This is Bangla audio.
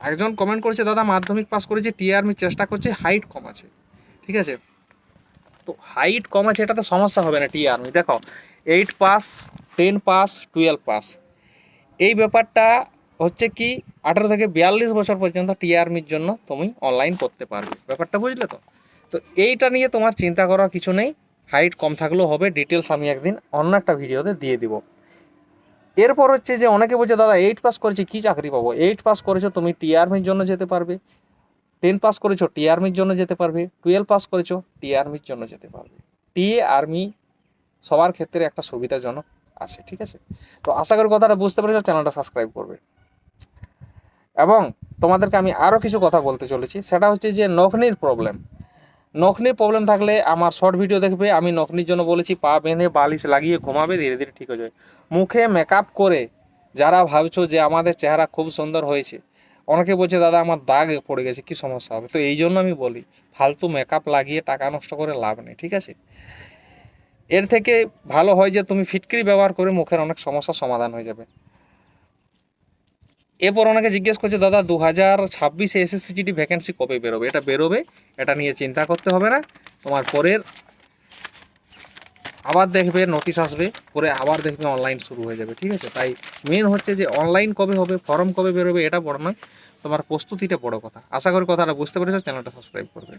একজন কমেন্ট করেছে দাদা মাধ্যমিক পাস করেছি, টি আর্মি চেষ্টা করছে, হাইট কম আছে। ঠিক আছে, তো হাইট কম আছে এটা তো সমস্যা হবে না টি আর্মি। দেখো 8 পাস, 10 পাস, 12 পাস, এই ব্যাপারটা হচ্ছে কি 18 থেকে 42 বছর পর্যন্ত টি আর্মির জন্য তুমি অনলাইন করতে পারবে, ব্যাপারটা বুঝলে তো। তো এইটা নিয়ে তোমার চিন্তা করার কিছু নেই, হাইট কম থাকলেও হবে, ডিটেলস আমি একদিন অন্য একটা ভিডিওতে দিয়ে দিব। এরপর হচ্ছে যে অনেকে বলছে দাদা 8 পাস করেছি কী চাকরি পাবো। 8 পাস করেছো তুমি টি আর্মির জন্য যেতে পারবে, 10 পাস করেছো টি আর্মির জন্য যেতে পারবে, 12 পাস করেছো টি আর্মির জন্য যেতে পারবে। টি আর্মি সবার ক্ষেত্রে একটা সুবিধাজনক আছে। ঠিক আছে, তো আশা করি কথাটা বুঝতে পেরেছো, চ্যানেলটা সাবস্ক্রাইব করবে। এবং তোমাদেরকে আমি আরও কিছু কথা বলতে চলেছি, সেটা হচ্ছে যে নখনির প্রবলেম। নখনির প্রবলেম থাকলে আমার শর্ট ভিডিও দেখবে, আমি নখনির জন্য বলেছি পা বেঁধে বালিশ লাগিয়ে ঘুমাবে, ধীরে ধীরে ঠিক হয়ে যাবে। মুখে মেকআপ করে যারা ভাবছো যে আমাদের চেহারা খুব সুন্দর হয়েছে, অনেকে বলছে দাদা আমার দাগ পড়ে গেছে, কি সমস্যা হবে। তো এই জন্য আমি বলি ফালতু মেকআপ লাগিয়ে টাকা নষ্ট করে লাভ নেই। ঠিক আছে, এর থেকে ভালো হয় যে তুমি ফিটকিরি ব্যবহার করে মুখের অনেক সমস্যার সমাধান হয়ে যাবে। এরপর অনেকে জিজ্ঞেস করছে দাদা 2026 এসএসসিজিডি ভ্যাকেন্সি কবে বেরোবে। এটা বেরোবে, এটা নিয়ে চিন্তা করতে হবে না। তোমার পরের আবার দেখবে নোটিশ আসবে, পরে আবার দেখবে অনলাইন শুরু হয়ে যাবে। ঠিক আছে, তাই মেন হচ্ছে যে অনলাইন কবে হবে, ফর্ম কবে বেরোবে, এটা বড় নয়, তোমার প্রস্তুতিটা বড় কথা। আশা করি কথাটা বুঝতে পেরেছো, চ্যানেলটা সাবস্ক্রাইব করবে।